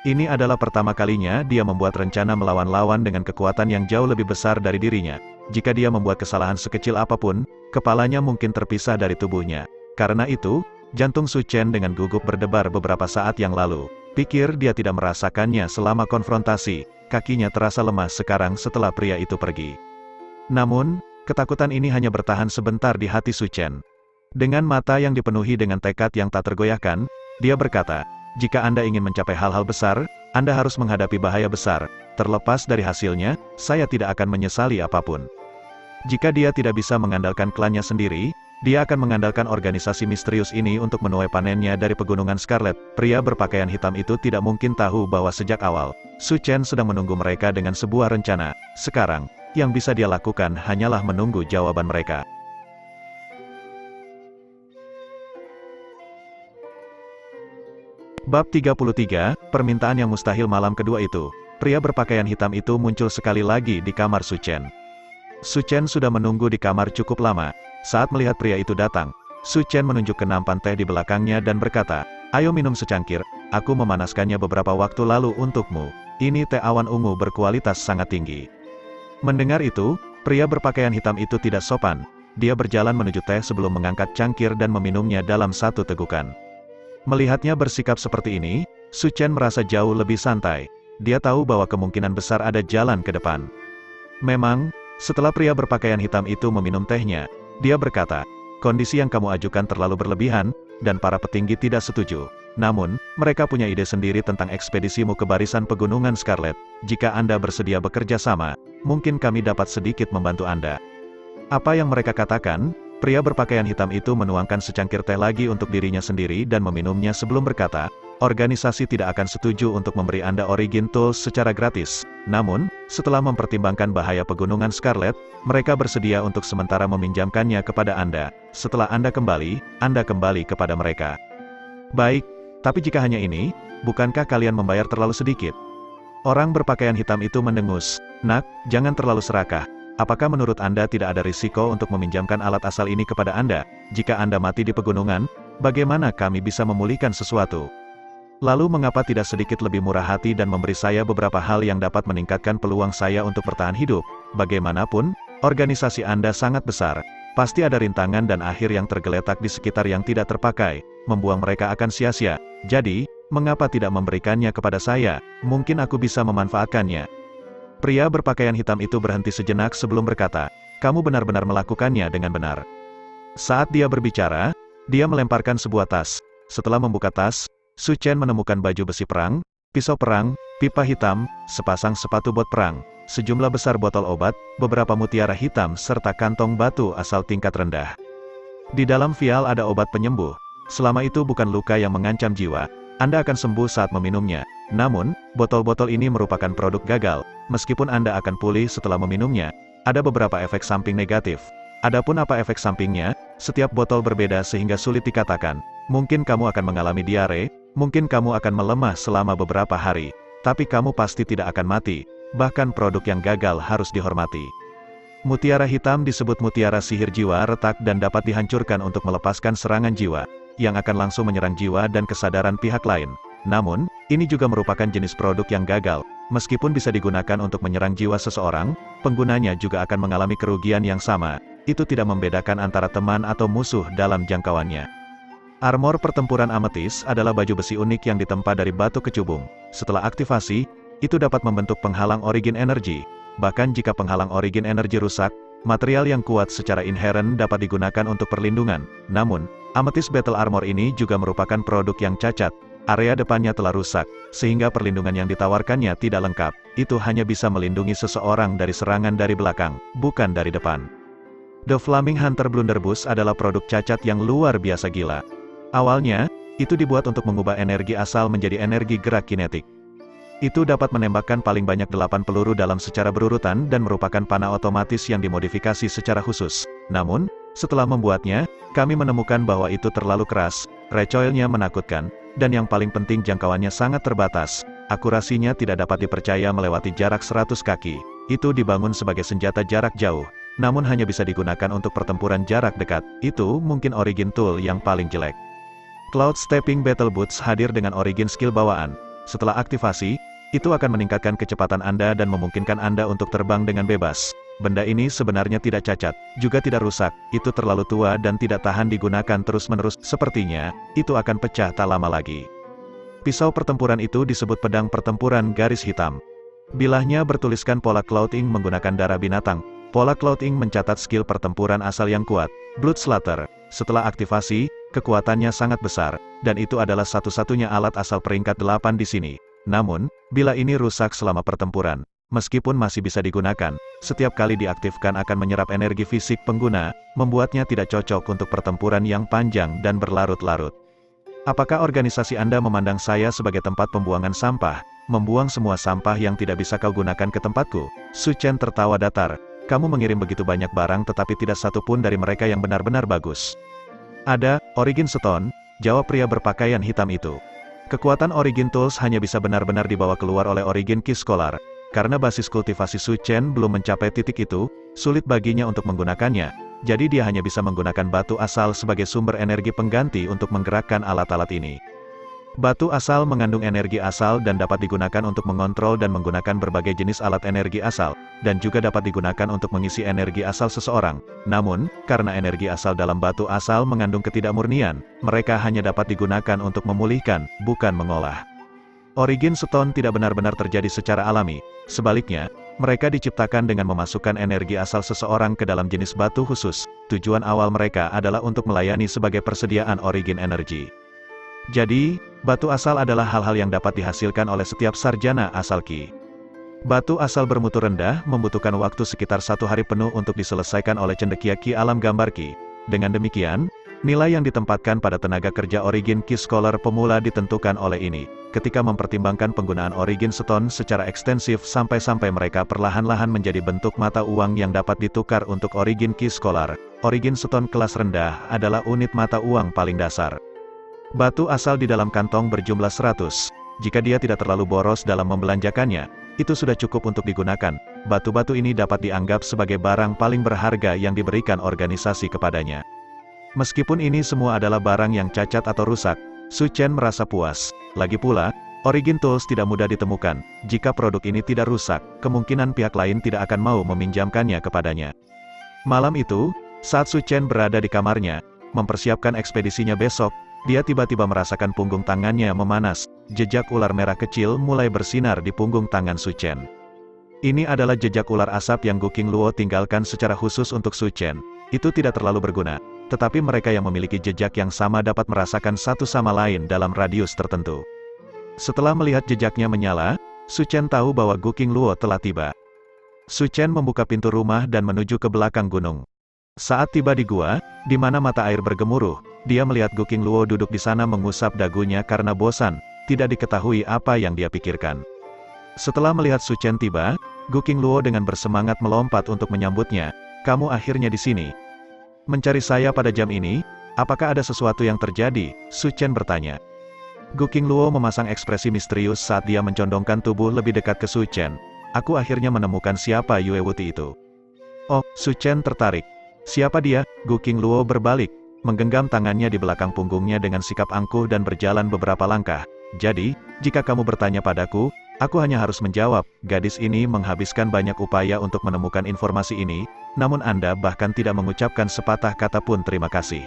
Ini adalah pertama kalinya dia membuat rencana melawan lawan dengan kekuatan yang jauh lebih besar dari dirinya. Jika dia membuat kesalahan sekecil apapun, kepalanya mungkin terpisah dari tubuhnya. Karena itu, jantung Su Chen dengan gugup berdebar beberapa saat yang lalu. Pikir dia tidak merasakannya selama konfrontasi, kakinya terasa lemas sekarang setelah pria itu pergi. Namun, ketakutan ini hanya bertahan sebentar di hati Su Chen. Dengan mata yang dipenuhi dengan tekad yang tak tergoyahkan, dia berkata, "Jika Anda ingin mencapai hal-hal besar, Anda harus menghadapi bahaya besar. Terlepas dari hasilnya, saya tidak akan menyesali apapun." Jika dia tidak bisa mengandalkan klannya sendiri, dia akan mengandalkan organisasi misterius ini untuk menuai panennya dari pegunungan Scarlet. Pria berpakaian hitam itu tidak mungkin tahu bahwa sejak awal, Su Chen sedang menunggu mereka dengan sebuah rencana. Sekarang, yang bisa dia lakukan hanyalah menunggu jawaban mereka. Bab 33, Permintaan yang Mustahil. Malam kedua itu, pria berpakaian hitam itu muncul sekali lagi di kamar Su Chen. Su Chen sudah menunggu di kamar cukup lama. Saat melihat pria itu datang, Su Chen menunjuk ke nampan teh di belakangnya dan berkata, "Ayo minum secangkir, aku memanaskannya beberapa waktu lalu untukmu. Ini teh awan ungu berkualitas sangat tinggi." Mendengar itu, pria berpakaian hitam itu tidak sopan. Dia berjalan menuju teh sebelum mengangkat cangkir dan meminumnya dalam satu tegukan. Melihatnya bersikap seperti ini, Su Chen merasa jauh lebih santai. Dia tahu bahwa kemungkinan besar ada jalan ke depan. Memang, setelah pria berpakaian hitam itu meminum tehnya, dia berkata, "Kondisi yang kamu ajukan terlalu berlebihan, dan para petinggi tidak setuju. Namun, mereka punya ide sendiri tentang ekspedisimu ke barisan pegunungan Scarlet. Jika Anda bersedia bekerja sama, mungkin kami dapat sedikit membantu Anda." Apa yang mereka katakan? Pria berpakaian hitam itu menuangkan secangkir teh lagi untuk dirinya sendiri dan meminumnya sebelum berkata, "Organisasi tidak akan setuju untuk memberi Anda Origin Tools secara gratis. Namun, setelah mempertimbangkan bahaya pegunungan Scarlet, mereka bersedia untuk sementara meminjamkannya kepada Anda. Setelah Anda kembali kepada mereka." "Baik, tapi jika hanya ini, bukankah kalian membayar terlalu sedikit?" Orang berpakaian hitam itu mendengus. "Nak, jangan terlalu serakah. Apakah menurut Anda tidak ada risiko untuk meminjamkan alat asal ini kepada Anda? Jika Anda mati di pegunungan, bagaimana kami bisa memulihkan sesuatu? Lalu mengapa tidak sedikit lebih murah hati dan memberi saya beberapa hal yang dapat meningkatkan peluang saya untuk bertahan hidup? Bagaimanapun, organisasi Anda sangat besar. Pasti ada rintangan dan akhir yang tergeletak di sekitar yang tidak terpakai. Membuang mereka akan sia-sia. Jadi, mengapa tidak memberikannya kepada saya? Mungkin aku bisa memanfaatkannya." Pria berpakaian hitam itu berhenti sejenak sebelum berkata, "Kamu benar-benar melakukannya dengan benar." Saat dia berbicara, dia melemparkan sebuah tas. Setelah membuka tas, Su Chen menemukan baju besi perang, pisau perang, pipa hitam, sepasang sepatu bot perang, sejumlah besar botol obat, beberapa mutiara hitam serta kantong batu asal tingkat rendah. Di dalam vial ada obat penyembuh. Selama itu bukan luka yang mengancam jiwa, Anda akan sembuh saat meminumnya. Namun, botol-botol ini merupakan produk gagal. Meskipun Anda akan pulih setelah meminumnya, ada beberapa efek samping negatif. Adapun apa efek sampingnya, setiap botol berbeda sehingga sulit dikatakan. Mungkin kamu akan mengalami diare, mungkin kamu akan melemah selama beberapa hari, tapi kamu pasti tidak akan mati. Bahkan produk yang gagal harus dihormati. Mutiara hitam disebut mutiara sihir jiwa retak dan dapat dihancurkan untuk melepaskan serangan jiwa, yang akan langsung menyerang jiwa dan kesadaran pihak lain. Namun, ini juga merupakan jenis produk yang gagal. Meskipun bisa digunakan untuk menyerang jiwa seseorang, penggunanya juga akan mengalami kerugian yang sama. Itu tidak membedakan antara teman atau musuh dalam jangkauannya. Armor pertempuran ametis adalah baju besi unik yang ditempa dari batu kecubung. Setelah aktivasi, itu dapat membentuk penghalang origin energi. Bahkan jika penghalang origin energi rusak, material yang kuat secara inheren dapat digunakan untuk perlindungan. Namun, Amethyst Battle Armor ini juga merupakan produk yang cacat. Area depannya telah rusak, sehingga perlindungan yang ditawarkannya tidak lengkap. Itu hanya bisa melindungi seseorang dari serangan dari belakang, bukan dari depan. The Flaming Hunter Blunderbuss adalah produk cacat yang luar biasa gila. Awalnya, itu dibuat untuk mengubah energi asal menjadi energi gerak kinetik. Itu dapat menembakkan paling banyak 8 peluru dalam secara berurutan dan merupakan panah otomatis yang dimodifikasi secara khusus. Namun, setelah membuatnya, kami menemukan bahwa itu terlalu keras, recoilnya menakutkan, dan yang paling penting jangkauannya sangat terbatas. Akurasinya tidak dapat dipercaya melewati jarak 100 kaki. Itu dibangun sebagai senjata jarak jauh, namun hanya bisa digunakan untuk pertempuran jarak dekat. Itu mungkin origin tool yang paling jelek. Cloud Stepping Battle Boots hadir dengan origin skill bawaan. Setelah aktivasi, itu akan meningkatkan kecepatan Anda dan memungkinkan Anda untuk terbang dengan bebas. Benda ini sebenarnya tidak cacat, juga tidak rusak, itu terlalu tua dan tidak tahan digunakan terus-menerus. Sepertinya, itu akan pecah tak lama lagi. Pisau pertempuran itu disebut pedang pertempuran garis hitam. Bilahnya bertuliskan pola Clouding menggunakan darah binatang. Pola Clouding mencatat skill pertempuran asal yang kuat, Blood Slaughter. Setelah aktivasi, kekuatannya sangat besar, dan itu adalah satu-satunya alat asal peringkat 8 di sini. Namun, bila ini rusak selama pertempuran, meskipun masih bisa digunakan, setiap kali diaktifkan akan menyerap energi fisik pengguna, membuatnya tidak cocok untuk pertempuran yang panjang dan berlarut-larut. Apakah organisasi Anda memandang saya sebagai tempat pembuangan sampah, membuang semua sampah yang tidak bisa kau gunakan ke tempatku? Su Chen tertawa datar. Kamu mengirim begitu banyak barang tetapi tidak satu pun dari mereka yang benar-benar bagus. Ada, Origin Stone, jawab pria berpakaian hitam itu. Kekuatan Origin Tools hanya bisa benar-benar dibawa keluar oleh Origin Key Scholar. Karena basis kultivasi Su Chen belum mencapai titik itu, sulit baginya untuk menggunakannya. Jadi dia hanya bisa menggunakan batu asal sebagai sumber energi pengganti untuk menggerakkan alat-alat ini. Batu asal mengandung energi asal dan dapat digunakan untuk mengontrol dan menggunakan berbagai jenis alat energi asal, dan juga dapat digunakan untuk mengisi energi asal seseorang. Namun, karena energi asal dalam batu asal mengandung ketidakmurnian, mereka hanya dapat digunakan untuk memulihkan, bukan mengolah. Origin Stone tidak benar-benar terjadi secara alami. Sebaliknya, mereka diciptakan dengan memasukkan energi asal seseorang ke dalam jenis batu khusus. Tujuan awal mereka adalah untuk melayani sebagai persediaan origin energi. Jadi, batu asal adalah hal-hal yang dapat dihasilkan oleh setiap sarjana asal Ki. Batu asal bermutu rendah membutuhkan waktu sekitar 1 hari penuh untuk diselesaikan oleh cendekia Ki alam gambar Ki. Dengan demikian, nilai yang ditempatkan pada tenaga kerja Origin Key Scholar pemula ditentukan oleh ini. Ketika mempertimbangkan penggunaan Origin Stone secara ekstensif sampai-sampai mereka perlahan-lahan menjadi bentuk mata uang yang dapat ditukar untuk Origin Key Scholar, Origin Stone kelas rendah adalah unit mata uang paling dasar. Batu asal di dalam kantong berjumlah 100. Jika dia tidak terlalu boros dalam membelanjakannya, itu sudah cukup untuk digunakan. Batu-batu ini dapat dianggap sebagai barang paling berharga yang diberikan organisasi kepadanya. Meskipun ini semua adalah barang yang cacat atau rusak, Su Chen merasa puas. Lagi pula, Origin Tools tidak mudah ditemukan. Jika produk ini tidak rusak, kemungkinan pihak lain tidak akan mau meminjamkannya kepadanya. Malam itu, saat Su Chen berada di kamarnya, mempersiapkan ekspedisinya besok, dia tiba-tiba merasakan punggung tangannya memanas. Jejak ular merah kecil mulai bersinar di punggung tangan Su Chen. Ini adalah jejak ular asap yang Gu Qingluo tinggalkan secara khusus untuk Su Chen. Itu tidak terlalu berguna, tetapi mereka yang memiliki jejak yang sama dapat merasakan satu sama lain dalam radius tertentu. Setelah melihat jejaknya menyala, Su Chen tahu bahwa Gu Qingluo telah tiba. Su Chen membuka pintu rumah dan menuju ke belakang gunung. Saat tiba di gua, di mana mata air bergemuruh, dia melihat Gu Qingluo duduk di sana mengusap dagunya karena bosan, tidak diketahui apa yang dia pikirkan. Setelah melihat Su Chen tiba, Gu Qingluo dengan bersemangat melompat untuk menyambutnya. Kamu akhirnya di sini. Mencari saya pada jam ini, apakah ada sesuatu yang terjadi? Su Chen bertanya. Gu Qingluo memasang ekspresi misterius saat dia mencondongkan tubuh lebih dekat ke Su Chen. Aku akhirnya menemukan siapa Yue Wuti itu. Oh, Su Chen tertarik. Siapa dia? Gu Qingluo berbalik, menggenggam tangannya di belakang punggungnya dengan sikap angkuh dan berjalan beberapa langkah. Jadi, jika kamu bertanya padaku, aku hanya harus menjawab. Gadis ini menghabiskan banyak upaya untuk menemukan informasi ini, namun Anda bahkan tidak mengucapkan sepatah kata pun terima kasih.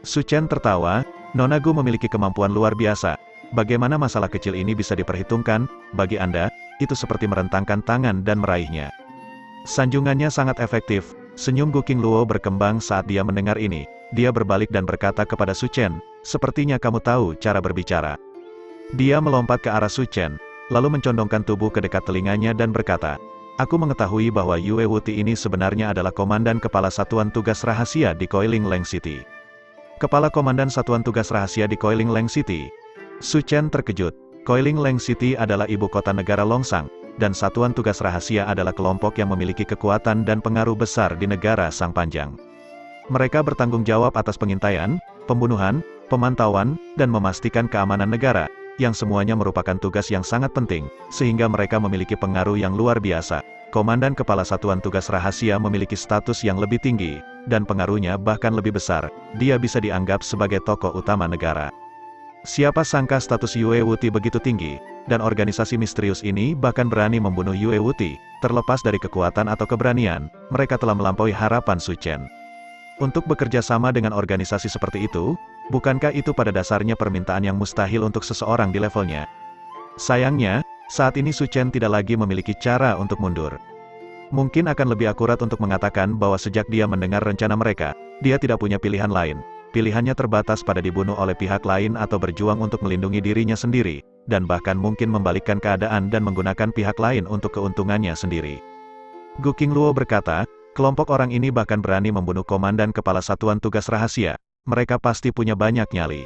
Su Chen tertawa, Nona Gu memiliki kemampuan luar biasa. Bagaimana masalah kecil ini bisa diperhitungkan? Bagi Anda, itu seperti merentangkan tangan dan meraihnya. Sanjungannya sangat efektif. Senyum Gu Qingluo berkembang saat dia mendengar ini. Dia berbalik dan berkata kepada Su Chen, sepertinya kamu tahu cara berbicara. Dia melompat ke arah Su Chen, lalu mencondongkan tubuh ke dekat telinganya dan berkata, aku mengetahui bahwa Yue Wuti ini sebenarnya adalah Komandan Kepala Satuan Tugas Rahasia di Coiling Lang City. Kepala Komandan Satuan Tugas Rahasia di Coiling Lang City. Su Chen terkejut. Coiling Lang City adalah ibu kota negara Longsang, dan Satuan Tugas Rahasia adalah kelompok yang memiliki kekuatan dan pengaruh besar di negara Sang Panjang. Mereka bertanggung jawab atas pengintaian, pembunuhan, pemantauan, dan memastikan keamanan negara, yang semuanya merupakan tugas yang sangat penting, sehingga mereka memiliki pengaruh yang luar biasa. Komandan Kepala Satuan Tugas Rahasia memiliki status yang lebih tinggi, dan pengaruhnya bahkan lebih besar. Dia bisa dianggap sebagai tokoh utama negara. Siapa sangka status Yue Wuti begitu tinggi, dan organisasi misterius ini bahkan berani membunuh Yue Wuti. Terlepas dari kekuatan atau keberanian, mereka telah melampaui harapan Su Chen. Untuk bekerja sama dengan organisasi seperti itu, bukankah itu pada dasarnya permintaan yang mustahil untuk seseorang di levelnya? Sayangnya, saat ini Su Chen tidak lagi memiliki cara untuk mundur. Mungkin akan lebih akurat untuk mengatakan bahwa sejak dia mendengar rencana mereka, dia tidak punya pilihan lain. Pilihannya terbatas pada dibunuh oleh pihak lain atau berjuang untuk melindungi dirinya sendiri, dan bahkan mungkin membalikkan keadaan dan menggunakan pihak lain untuk keuntungannya sendiri. Gu Qingluo berkata, kelompok orang ini bahkan berani membunuh Komandan Kepala Satuan Tugas Rahasia. Mereka pasti punya banyak nyali.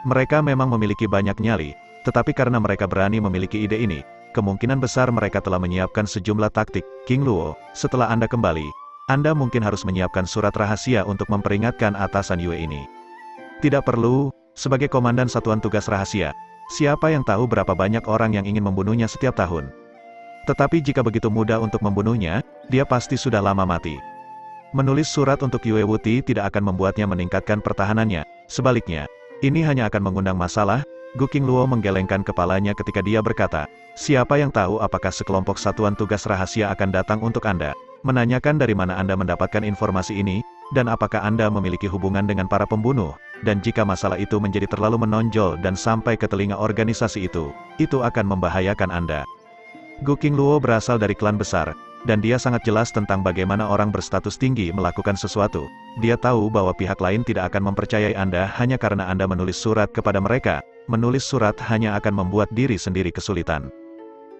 Mereka memang memiliki banyak nyali, tetapi karena mereka berani memiliki ide ini, kemungkinan besar mereka telah menyiapkan sejumlah taktik. Qingluo, setelah Anda kembali, Anda mungkin harus menyiapkan surat rahasia untuk memperingatkan atasan Yue ini. Tidak perlu, sebagai Komandan Satuan Tugas Rahasia, siapa yang tahu berapa banyak orang yang ingin membunuhnya setiap tahun. Tetapi jika begitu mudah untuk membunuhnya, dia pasti sudah lama mati. Menulis surat untuk Yue Wuti tidak akan membuatnya meningkatkan pertahanannya, sebaliknya, ini hanya akan mengundang masalah. Gu Qingluo menggelengkan kepalanya ketika dia berkata, siapa yang tahu apakah sekelompok satuan tugas rahasia akan datang untuk Anda, menanyakan dari mana Anda mendapatkan informasi ini, dan apakah Anda memiliki hubungan dengan para pembunuh, dan jika masalah itu menjadi terlalu menonjol dan sampai ke telinga organisasi itu akan membahayakan Anda. Gu Qingluo berasal dari klan besar, dan dia sangat jelas tentang bagaimana orang berstatus tinggi melakukan sesuatu. Dia tahu bahwa pihak lain tidak akan mempercayai Anda hanya karena Anda menulis surat kepada mereka. Menulis surat hanya akan membuat diri sendiri kesulitan.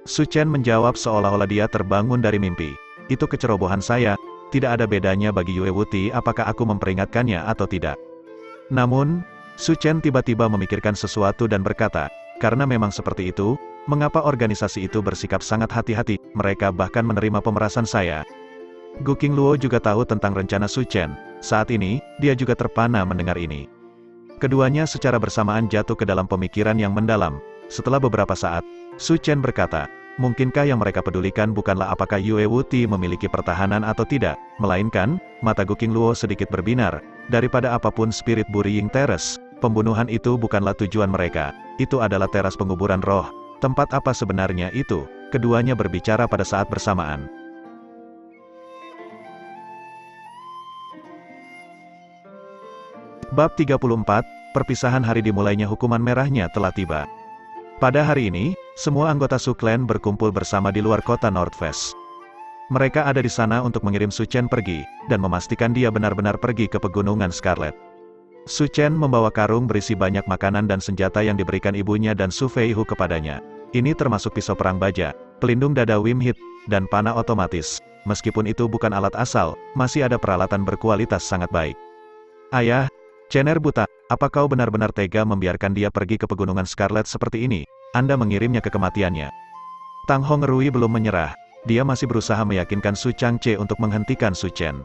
Su Chen menjawab seolah-olah dia terbangun dari mimpi. Itu kecerobohan saya, tidak ada bedanya bagi Yue Wuti apakah aku memperingatkannya atau tidak. Namun, Su Chen tiba-tiba memikirkan sesuatu dan berkata, karena memang seperti itu, mengapa organisasi itu bersikap sangat hati-hati, mereka bahkan menerima pemerasan saya. Gu Qingluo juga tahu tentang rencana Su Chen. Saat ini, dia juga terpana mendengar ini. Keduanya secara bersamaan jatuh ke dalam pemikiran yang mendalam. Setelah beberapa saat, Su Chen berkata, mungkinkah yang mereka pedulikan bukanlah apakah Yue Wuti memiliki pertahanan atau tidak, melainkan, mata Gu Qingluo sedikit berbinar, daripada apapun spirit Burying Terrace, pembunuhan itu bukanlah tujuan mereka, itu adalah teras penguburan roh. Tempat apa sebenarnya itu? Keduanya berbicara pada saat bersamaan. Bab 34, perpisahan hari dimulainya hukuman merahnya telah tiba. Pada hari ini, semua anggota Su Clan berkumpul bersama di luar kota Northwest. Mereka ada di sana untuk mengirim Su Chen pergi, dan memastikan dia benar-benar pergi ke pegunungan Scarlet. Su Chen membawa karung berisi banyak makanan dan senjata yang diberikan ibunya dan Su Feihu kepadanya. Ini termasuk pisau perang baja, pelindung dada Wim Hit, dan panah otomatis. Meskipun itu bukan alat asal, masih ada peralatan berkualitas sangat baik. Ayah, Cener buta, apa kau benar-benar tega membiarkan dia pergi ke pegunungan Scarlet seperti ini? Anda mengirimnya ke kematiannya. Tang Hongrui belum menyerah. Dia masih berusaha meyakinkan Su Changche untuk menghentikan Su Chen.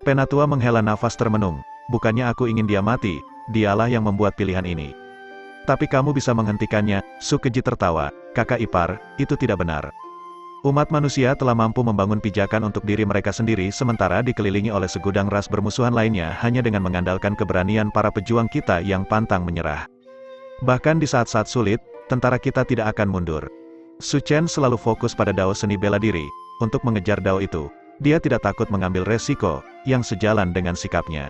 Penatua menghela nafas termenung. Bukannya aku ingin dia mati, dialah yang membuat pilihan ini. Tapi kamu bisa menghentikannya. Su Keji tertawa. Kakak ipar, itu tidak benar. Umat manusia telah mampu membangun pijakan untuk diri mereka sendiri sementara dikelilingi oleh segudang ras bermusuhan lainnya hanya dengan mengandalkan keberanian para pejuang kita yang pantang menyerah. Bahkan di saat-saat sulit, tentara kita tidak akan mundur. Su Chen selalu fokus pada dao seni bela diri. Untuk mengejar dao itu, dia tidak takut mengambil resiko, yang sejalan dengan sikapnya.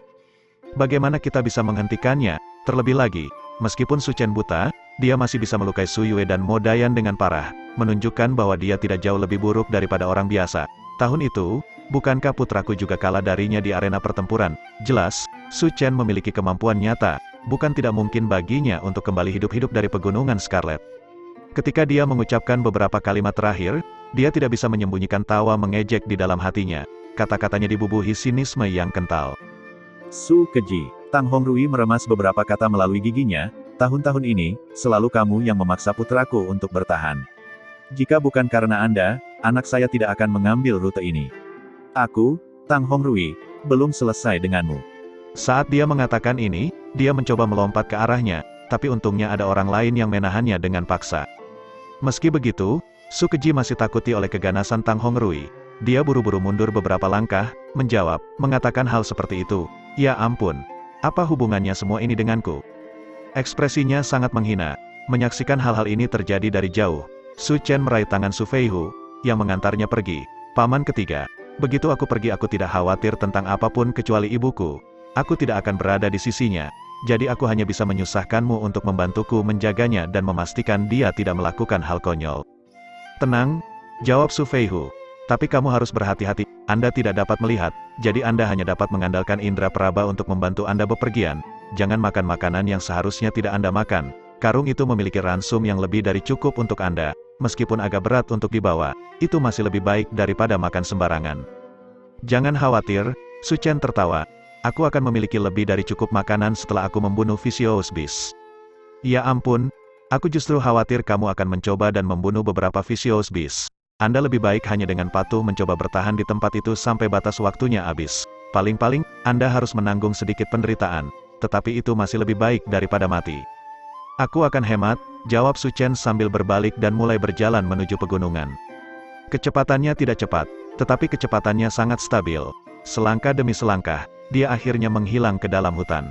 Bagaimana kita bisa menghentikannya? Terlebih lagi, meskipun Su Chen buta, dia masih bisa melukai Su Yue dan Mo Dayan dengan parah, menunjukkan bahwa dia tidak jauh lebih buruk daripada orang biasa. Tahun itu, bukankah putraku juga kalah darinya di arena pertempuran? Jelas, Su Chen memiliki kemampuan nyata, bukan tidak mungkin baginya untuk kembali hidup-hidup dari pegunungan Scarlet. Ketika dia mengucapkan beberapa kalimat terakhir, dia tidak bisa menyembunyikan tawa mengejek di dalam hatinya. Kata-katanya dibubuhi sinisme yang kental. Su keji. Tang Hongrui meremas beberapa kata melalui giginya, tahun-tahun ini, selalu kamu yang memaksa putraku untuk bertahan. Jika bukan karena Anda, anak saya tidak akan mengambil rute ini. Aku, Tang Hongrui, belum selesai denganmu. Saat dia mengatakan ini, dia mencoba melompat ke arahnya, tapi untungnya ada orang lain yang menahannya dengan paksa. Meski begitu, Su Keji masih takuti oleh keganasan Tang Hongrui. Dia buru-buru mundur beberapa langkah, menjawab, mengatakan hal seperti itu. Ya ampun, apa hubungannya semua ini denganku? Ekspresinya sangat menghina. Menyaksikan hal-hal ini terjadi dari jauh, Su Chen meraih tangan Su Feihu, yang mengantarnya pergi. Paman ketiga, begitu aku pergi aku tidak khawatir tentang apapun kecuali ibuku. Aku tidak akan berada di sisinya, jadi aku hanya bisa menyusahkanmu untuk membantuku menjaganya dan memastikan dia tidak melakukan hal konyol. Tenang, jawab Su Feihu. Tapi kamu harus berhati-hati, Anda tidak dapat melihat, jadi Anda hanya dapat mengandalkan indera peraba untuk membantu Anda bepergian. Jangan makan makanan yang seharusnya tidak Anda makan. Karung itu memiliki ransum yang lebih dari cukup untuk Anda. Meskipun agak berat untuk dibawa, itu masih lebih baik daripada makan sembarangan. Jangan khawatir, Su Chen tertawa. Aku akan memiliki lebih dari cukup makanan setelah aku membunuh Vicious Beast. Ya ampun, aku justru khawatir kamu akan mencoba dan membunuh beberapa Vicious Beast. Anda lebih baik hanya dengan patuh mencoba bertahan di tempat itu sampai batas waktunya habis. Paling-paling, Anda harus menanggung sedikit penderitaan, tetapi itu masih lebih baik daripada mati. Aku akan hemat, jawab Su Chen sambil berbalik dan mulai berjalan menuju pegunungan. Kecepatannya tidak cepat, tetapi kecepatannya sangat stabil. Selangkah demi selangkah, dia akhirnya menghilang ke dalam hutan.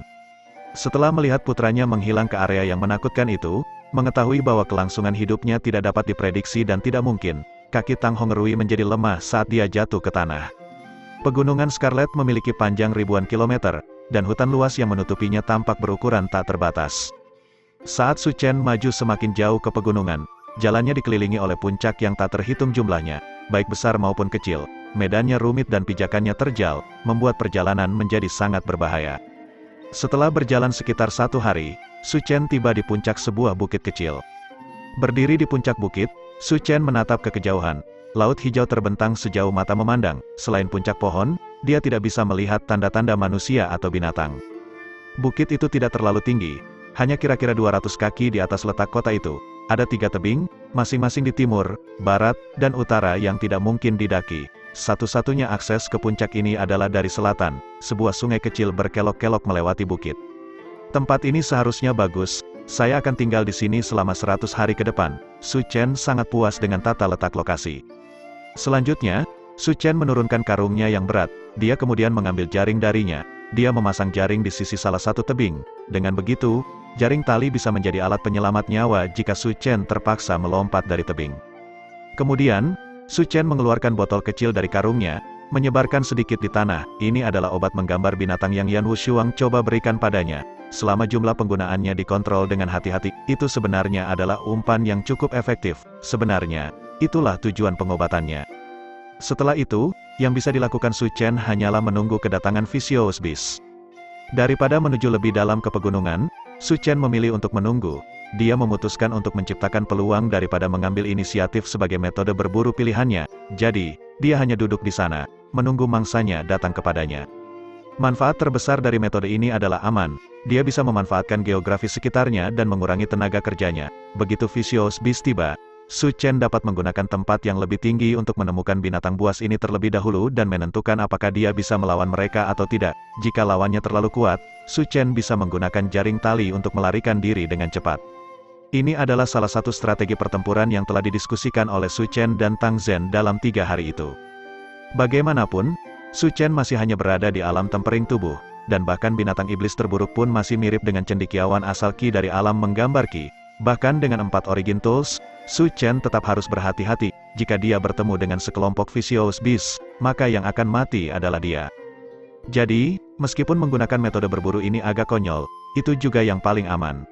Setelah melihat putranya menghilang ke area yang menakutkan itu, mengetahui bahwa kelangsungan hidupnya tidak dapat diprediksi dan tidak mungkin, kaki Tang Hongrui menjadi lemah saat dia jatuh ke tanah. Pegunungan Scarlet memiliki panjang ribuan kilometer, dan hutan luas yang menutupinya tampak berukuran tak terbatas. Saat Su Chen maju semakin jauh ke pegunungan, jalannya dikelilingi oleh puncak yang tak terhitung jumlahnya, baik besar maupun kecil. Medannya rumit dan pijakannya terjal, membuat perjalanan menjadi sangat berbahaya. Setelah berjalan sekitar 1 hari, Su Chen tiba di puncak sebuah bukit kecil. Berdiri di puncak bukit, Su Chen menatap ke kejauhan. Laut hijau terbentang sejauh mata memandang. Selain puncak pohon, dia tidak bisa melihat tanda-tanda manusia atau binatang. Bukit itu tidak terlalu tinggi, hanya kira-kira 200 kaki di atas letak kota itu. Ada 3 tebing, masing-masing di timur, barat, dan utara yang tidak mungkin didaki. Satu-satunya akses ke puncak ini adalah dari selatan, sebuah sungai kecil berkelok-kelok melewati bukit. Tempat ini seharusnya bagus, saya akan tinggal di sini selama 100 hari ke depan. Su Chen sangat puas dengan tata letak lokasi. Selanjutnya, Su Chen menurunkan karungnya yang berat, dia kemudian mengambil jaring darinya. Dia memasang jaring di sisi salah satu tebing. Dengan begitu, jaring tali bisa menjadi alat penyelamat nyawa jika Su Chen terpaksa melompat dari tebing. Kemudian, Su Chen mengeluarkan botol kecil dari karungnya, menyebarkan sedikit di tanah. Ini adalah obat menggambar binatang yang Yan Wushuang coba berikan padanya. Selama jumlah penggunaannya dikontrol dengan hati-hati, itu sebenarnya adalah umpan yang cukup efektif. Sebenarnya, itulah tujuan pengobatannya. Setelah itu, yang bisa dilakukan Su Chen hanyalah menunggu kedatangan Vicious Beast. Daripada menuju lebih dalam ke pegunungan, Su Chen memilih untuk menunggu. Dia memutuskan untuk menciptakan peluang daripada mengambil inisiatif sebagai metode berburu pilihannya. Jadi, dia hanya duduk di sana, menunggu mangsanya datang kepadanya. Manfaat terbesar dari metode ini adalah aman. Dia bisa memanfaatkan geografi sekitarnya dan mengurangi tenaga kerjanya. Begitu Vicious Beast tiba, Su Chen dapat menggunakan tempat yang lebih tinggi untuk menemukan binatang buas ini terlebih dahulu dan menentukan apakah dia bisa melawan mereka atau tidak. Jika lawannya terlalu kuat, Su Chen bisa menggunakan jaring tali untuk melarikan diri dengan cepat. Ini adalah salah satu strategi pertempuran yang telah didiskusikan oleh Su Chen dan Tang Zhen dalam 3 hari itu. Bagaimanapun, Su Chen masih hanya berada di alam tempering tubuh, dan bahkan binatang iblis terburuk pun masih mirip dengan cendekiawan asal Qi dari alam menggambar Qi. Bahkan dengan 4 Origin Tools, Su Chen tetap harus berhati-hati. Jika dia bertemu dengan sekelompok Vicious Beast, maka yang akan mati adalah dia. Jadi, meskipun menggunakan metode berburu ini agak konyol, itu juga yang paling aman.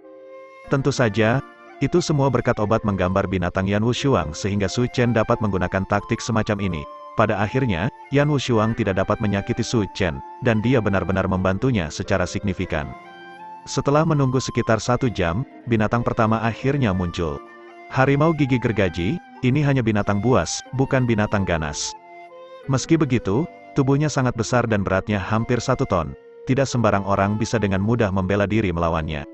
Tentu saja, itu semua berkat obat menggambar binatang Yan Wushuang sehingga Su Chen dapat menggunakan taktik semacam ini. Pada akhirnya, Yan Wushuang tidak dapat menyakiti Su Chen, dan dia benar-benar membantunya secara signifikan. Setelah menunggu sekitar 1 jam, binatang pertama akhirnya muncul. Harimau gigi gergaji, ini hanya binatang buas, bukan binatang ganas. Meski begitu, tubuhnya sangat besar dan beratnya hampir 1 ton. Tidak sembarang orang bisa dengan mudah membela diri melawannya.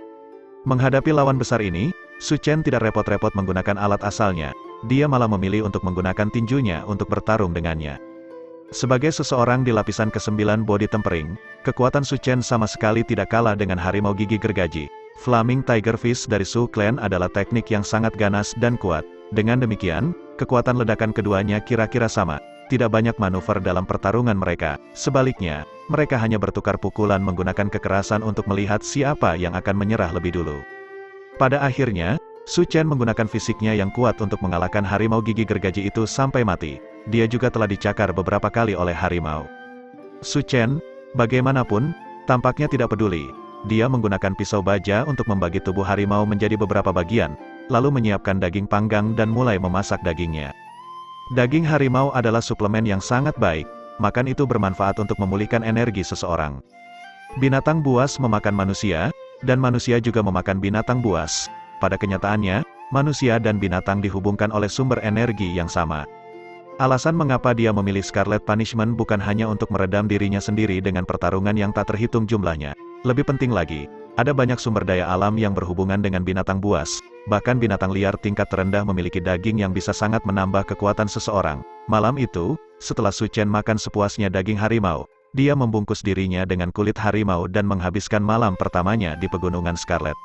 Menghadapi lawan besar ini, Su Chen tidak repot-repot menggunakan alat asalnya. Dia malah memilih untuk menggunakan tinjunya untuk bertarung dengannya. Sebagai seseorang di lapisan ke-9 body tempering, kekuatan Su Chen sama sekali tidak kalah dengan harimau gigi gergaji. Flaming Tiger Fist dari Su Clan adalah teknik yang sangat ganas dan kuat. Dengan demikian, kekuatan ledakan keduanya kira-kira sama. Tidak banyak manuver dalam pertarungan mereka. Sebaliknya, mereka hanya bertukar pukulan menggunakan kekerasan untuk melihat siapa yang akan menyerah lebih dulu. Pada akhirnya, Su Chen menggunakan fisiknya yang kuat untuk mengalahkan harimau gigi gergaji itu sampai mati. Dia juga telah dicakar beberapa kali oleh harimau. Su Chen, bagaimanapun, tampaknya tidak peduli. Dia menggunakan pisau baja untuk membagi tubuh harimau menjadi beberapa bagian, lalu menyiapkan daging panggang dan mulai memasak dagingnya. Daging harimau adalah suplemen yang sangat baik, makan itu bermanfaat untuk memulihkan energi seseorang. Binatang buas memakan manusia, dan manusia juga memakan binatang buas. Pada kenyataannya, manusia dan binatang dihubungkan oleh sumber energi yang sama. Alasan mengapa dia memilih Scarlet Punishment bukan hanya untuk meredam dirinya sendiri dengan pertarungan yang tak terhitung jumlahnya. Lebih penting lagi, ada banyak sumber daya alam yang berhubungan dengan binatang buas. Bahkan binatang liar tingkat terendah memiliki daging yang bisa sangat menambah kekuatan seseorang. Malam itu, setelah Su Chen makan sepuasnya daging harimau, dia membungkus dirinya dengan kulit harimau dan menghabiskan malam pertamanya di pegunungan Scarlet.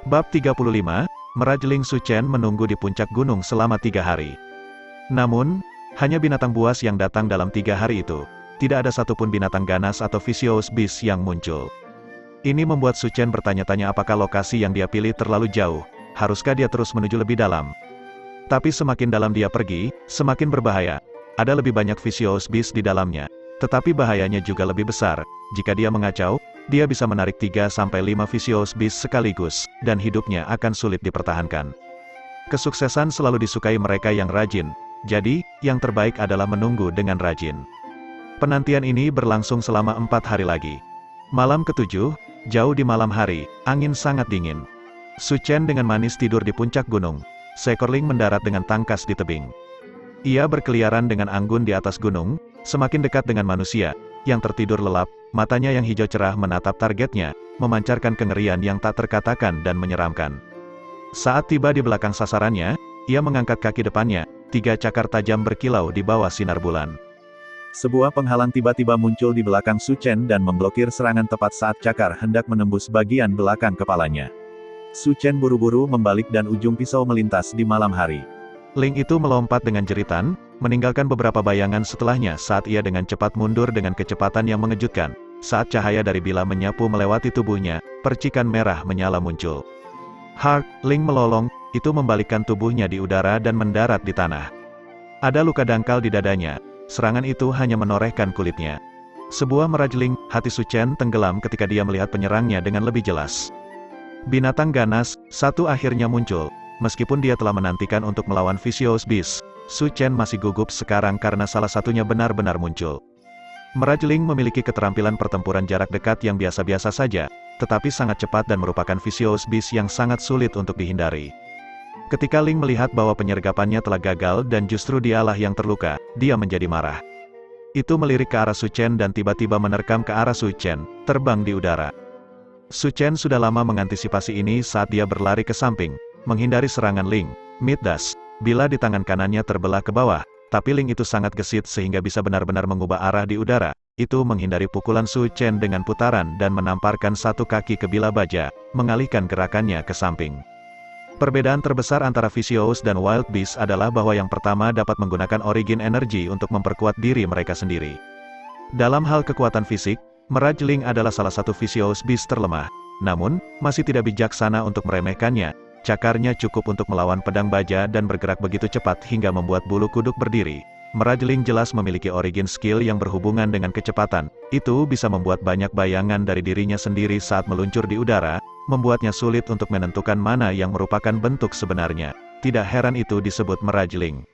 Bab 35, Merajeling. Su Chen menunggu di puncak gunung selama 3 hari. Namun, hanya binatang buas yang datang dalam 3 hari itu. Tidak ada satupun binatang ganas atau vicious beast yang muncul. Ini membuat Su Chen bertanya-tanya apakah lokasi yang dia pilih terlalu jauh, haruskah dia terus menuju lebih dalam. Tapi semakin dalam dia pergi, semakin berbahaya. Ada lebih banyak vicious beast di dalamnya. Tetapi bahayanya juga lebih besar. Jika dia mengacau, dia bisa menarik 3-5 vicious beast sekaligus, dan hidupnya akan sulit dipertahankan. Kesuksesan selalu disukai mereka yang rajin, jadi, yang terbaik adalah menunggu dengan rajin. Penantian ini berlangsung selama 4 hari lagi. Malam ke-7, jauh di malam hari, angin sangat dingin. Su Chen dengan manis tidur di puncak gunung. Seekor Ling mendarat dengan tangkas di tebing. Ia berkeliaran dengan anggun di atas gunung, semakin dekat dengan manusia, yang tertidur lelap, matanya yang hijau cerah menatap targetnya, memancarkan kengerian yang tak terkatakan dan menyeramkan. Saat tiba di belakang sasarannya, ia mengangkat kaki depannya, 3 cakar tajam berkilau di bawah sinar bulan. Sebuah penghalang tiba-tiba muncul di belakang Su Chen dan memblokir serangan tepat saat cakar hendak menembus bagian belakang kepalanya. Su Chen buru-buru membalik dan ujung pisau melintas di malam hari. Ling itu melompat dengan jeritan, meninggalkan beberapa bayangan setelahnya saat ia dengan cepat mundur dengan kecepatan yang mengejutkan. Saat cahaya dari bila menyapu melewati tubuhnya, percikan merah menyala muncul. Hark, Ling melolong, itu membalikkan tubuhnya di udara dan mendarat di tanah. Ada luka dangkal di dadanya. Serangan itu hanya menorehkan kulitnya. Sebuah merajeling, hati Su Chen tenggelam ketika dia melihat penyerangnya dengan lebih jelas. Binatang ganas, satu akhirnya muncul. Meskipun dia telah menantikan untuk melawan vicious beast, Su Chen masih gugup sekarang karena salah satunya benar-benar muncul. Merajeling memiliki keterampilan pertempuran jarak dekat yang biasa-biasa saja, tetapi sangat cepat dan merupakan vicious beast yang sangat sulit untuk dihindari. Ketika Ling melihat bahwa penyergapannya telah gagal dan justru dialah yang terluka, dia menjadi marah. Itu melirik ke arah Su Chen dan tiba-tiba menerkam ke arah Su Chen, terbang di udara. Su Chen sudah lama mengantisipasi ini saat dia berlari ke samping, menghindari serangan Ling. Midas, bila di tangan kanannya terbelah ke bawah, tapi Ling itu sangat gesit sehingga bisa benar-benar mengubah arah di udara. Itu menghindari pukulan Su Chen dengan putaran dan menamparkan satu kaki ke bila baja, mengalihkan gerakannya ke samping. Perbedaan terbesar antara vicious dan wild beast adalah bahwa yang pertama dapat menggunakan origin energi untuk memperkuat diri mereka sendiri. Dalam hal kekuatan fisik, merajeling adalah salah satu vicious beast terlemah. Namun, masih tidak bijaksana untuk meremehkannya. cakarnya cukup untuk melawan pedang baja dan bergerak begitu cepat hingga membuat bulu kuduk berdiri. Merajeling jelas memiliki origin skill yang berhubungan dengan kecepatan. Itu bisa membuat banyak bayangan dari dirinya sendiri saat meluncur di udara, membuatnya sulit untuk menentukan mana yang merupakan bentuk sebenarnya. Tidak heran itu disebut merajeling.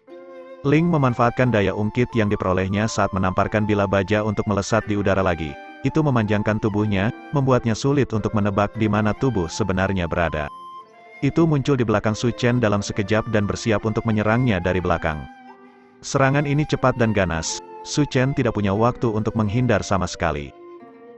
Ling memanfaatkan daya ungkit yang diperolehnya saat menamparkan bila baja untuk melesat di udara lagi. Itu memanjangkan tubuhnya, membuatnya sulit untuk menebak di mana tubuh sebenarnya berada. Itu muncul di belakang Su Chen dalam sekejap dan bersiap untuk menyerangnya dari belakang. Serangan ini cepat dan ganas, Su Chen tidak punya waktu untuk menghindar sama sekali.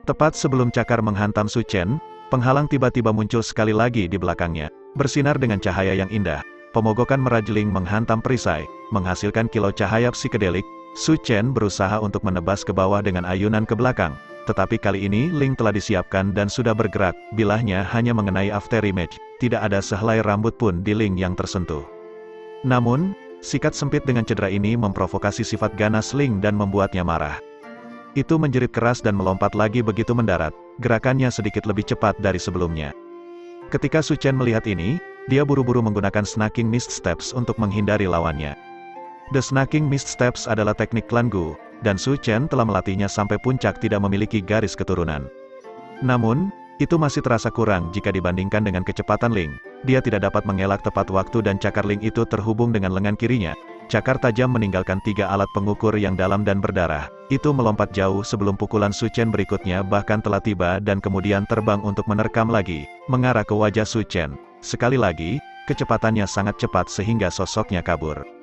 Tepat sebelum cakar menghantam Su Chen, penghalang tiba-tiba muncul sekali lagi di belakangnya. Bersinar dengan cahaya yang indah, pemogokan merajeling menghantam perisai, menghasilkan kilau cahaya psikedelik. Su Chen berusaha untuk menebas ke bawah dengan ayunan ke belakang. Tetapi kali ini Ling telah disiapkan dan sudah bergerak, bilahnya hanya mengenai after image, tidak ada sehelai rambut pun di Ling yang tersentuh. Namun, sikat sempit dengan cedera ini memprovokasi sifat ganas Ling dan membuatnya marah. Itu menjerit keras dan melompat lagi begitu mendarat, gerakannya sedikit lebih cepat dari sebelumnya. Ketika Su Chen melihat ini, dia buru-buru menggunakan Snaking Mist Steps untuk menghindari lawannya. The Snaking Mist Steps adalah teknik klan Gu, dan Su Chen telah melatihnya sampai puncak tidak memiliki garis keturunan. Namun, itu masih terasa kurang jika dibandingkan dengan kecepatan Ling. Dia tidak dapat mengelak tepat waktu dan cakar Ling itu terhubung dengan lengan kirinya. Cakar tajam meninggalkan 3 alat pengukur yang dalam dan berdarah. Itu melompat jauh sebelum pukulan Su Chen berikutnya bahkan telah tiba dan kemudian terbang untuk menerkam lagi, mengarah ke wajah Su Chen. Sekali lagi, kecepatannya sangat cepat sehingga sosoknya kabur.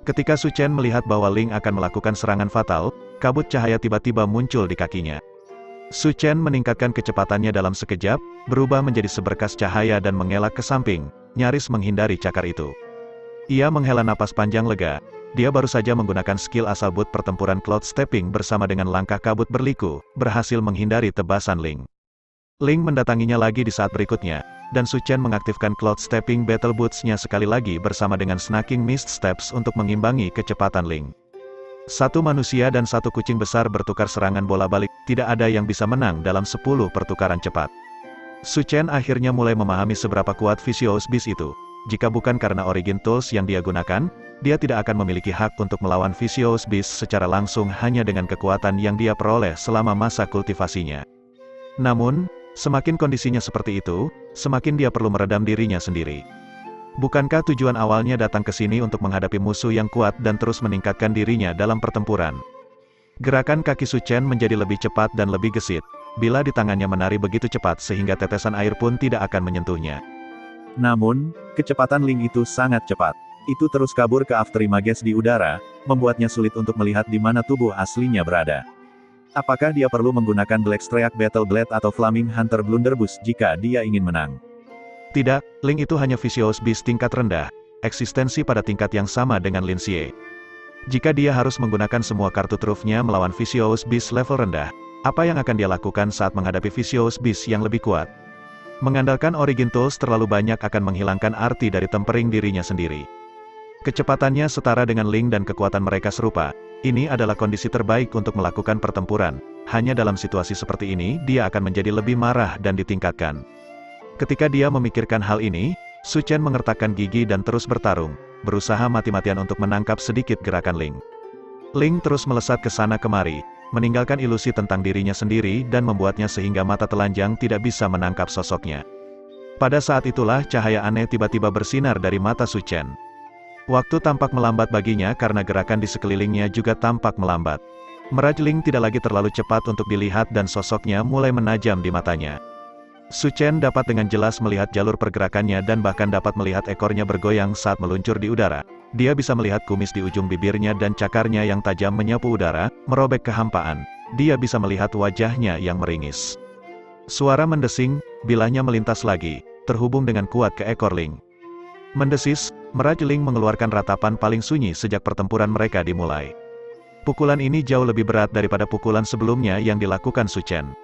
Ketika Su Chen melihat bahwa Ling akan melakukan serangan fatal, kabut cahaya tiba-tiba muncul di kakinya. Su Chen meningkatkan kecepatannya dalam sekejap, berubah menjadi seberkas cahaya dan mengelak ke samping, nyaris menghindari cakar itu. Ia menghela napas panjang lega. Dia baru saja menggunakan skill asal boot pertempuran Cloud Stepping bersama dengan langkah kabut berliku, berhasil menghindari tebasan Ling. Ling mendatanginya lagi di saat berikutnya, dan Su Chen mengaktifkan Cloud Stepping Battle Boots-nya sekali lagi bersama dengan Snaking Mist Steps untuk mengimbangi kecepatan Ling. Satu manusia dan satu kucing besar bertukar serangan bola balik, tidak ada yang bisa menang dalam 10 pertukaran cepat. Su Chen akhirnya mulai memahami seberapa kuat Vicious Beast itu. Jika bukan karena origin tools yang dia gunakan, dia tidak akan memiliki hak untuk melawan Vicious Beast secara langsung hanya dengan kekuatan yang dia peroleh selama masa kultivasinya. Namun, semakin kondisinya seperti itu, semakin dia perlu meredam dirinya sendiri. Bukankah tujuan awalnya datang ke sini untuk menghadapi musuh yang kuat dan terus meningkatkan dirinya dalam pertempuran? Gerakan kaki Su Chen menjadi lebih cepat dan lebih gesit, bila di tangannya menari begitu cepat sehingga tetesan air pun tidak akan menyentuhnya. Namun, kecepatan Ling itu sangat cepat. Itu terus kabur ke afterimages di udara, membuatnya sulit untuk melihat di mana tubuh aslinya berada. Apakah dia perlu menggunakan Blackstreak Battle Blade atau Flaming Hunter Blunderbuss jika dia ingin menang? Tidak, Ling itu hanya Vicious Beast tingkat rendah, eksistensi pada tingkat yang sama dengan Lin Xie. Jika dia harus menggunakan semua kartu truf-nya melawan Vicious Beast level rendah, apa yang akan dia lakukan saat menghadapi Vicious Beast yang lebih kuat? Mengandalkan origin tools terlalu banyak akan menghilangkan arti dari tempering dirinya sendiri. Kecepatannya setara dengan Ling dan kekuatan mereka serupa. Ini adalah kondisi terbaik untuk melakukan pertempuran. Hanya dalam situasi seperti ini, dia akan menjadi lebih marah dan ditingkatkan. Ketika dia memikirkan hal ini, Su Chen mengertakkan gigi dan terus bertarung, berusaha mati-matian untuk menangkap sedikit gerakan Ling. Ling terus melesat ke sana kemari, meninggalkan ilusi tentang dirinya sendiri dan membuatnya sehingga mata telanjang tidak bisa menangkap sosoknya. Pada saat itulah cahaya aneh tiba-tiba bersinar dari mata Su Chen. Waktu tampak melambat baginya karena gerakan di sekelilingnya juga tampak melambat. Merajeling tidak lagi terlalu cepat untuk dilihat dan sosoknya mulai menajam di matanya. Su Chen dapat dengan jelas melihat jalur pergerakannya dan bahkan dapat melihat ekornya bergoyang saat meluncur di udara. Dia bisa melihat kumis di ujung bibirnya dan cakarnya yang tajam menyapu udara, merobek kehampaan. Dia bisa melihat wajahnya yang meringis. Suara mendesing, bilahnya melintas lagi, terhubung dengan kuat ke ekor Ling. Mendesis, Merajeling mengeluarkan ratapan paling sunyi sejak pertempuran mereka dimulai. Pukulan ini jauh lebih berat daripada pukulan sebelumnya yang dilakukan Su Chen.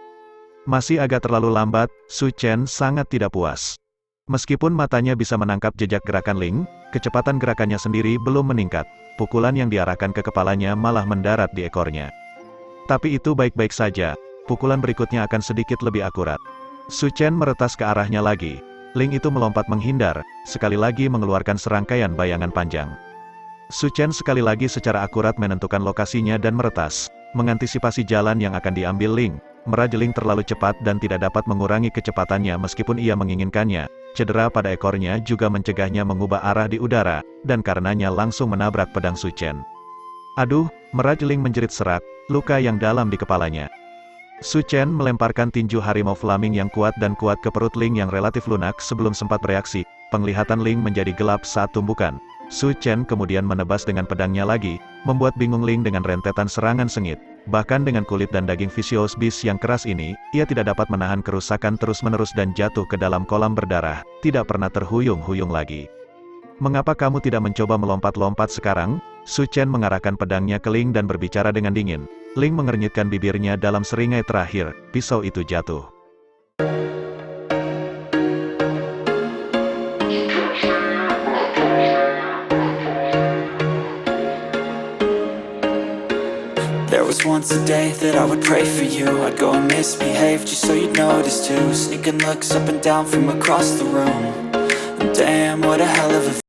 Masih agak terlalu lambat, Su Chen sangat tidak puas. Meskipun matanya bisa menangkap jejak gerakan Ling, kecepatan gerakannya sendiri belum meningkat. Pukulan yang diarahkan ke kepalanya malah mendarat di ekornya. Tapi itu baik-baik saja, pukulan berikutnya akan sedikit lebih akurat. Su Chen meretas ke arahnya lagi. Ling itu melompat menghindar, sekali lagi mengeluarkan serangkaian bayangan panjang. Su Chen sekali lagi secara akurat menentukan lokasinya dan meretas, mengantisipasi jalan yang akan diambil Ling. Merajeling terlalu cepat dan tidak dapat mengurangi kecepatannya meskipun ia menginginkannya. Cedera pada ekornya juga mencegahnya mengubah arah di udara, dan karenanya langsung menabrak pedang Su Chen. Aduh, merajeling menjerit serak, luka yang dalam di kepalanya. Su Chen melemparkan tinju harimau flaming yang kuat dan kuat ke perut Ling yang relatif lunak sebelum sempat bereaksi. Penglihatan Ling menjadi gelap saat tumbukan. Su Chen kemudian menebas dengan pedangnya lagi, membuat bingung Ling dengan rentetan serangan sengit. Bahkan dengan kulit dan daging Vicious Beast yang keras ini, ia tidak dapat menahan kerusakan terus-menerus dan jatuh ke dalam kolam berdarah, tidak pernah terhuyung-huyung lagi. Mengapa kamu tidak mencoba melompat-lompat sekarang? Su Chen mengarahkan pedangnya ke Ling dan berbicara dengan dingin. Ling mengernyitkan bibirnya dalam seringai terakhir, pisau itu jatuh. There was once a day that I would pray for you. I'd go and misbehave just so you'd notice too. Sneaking looks up and down from across the room. And damn, what a hell of a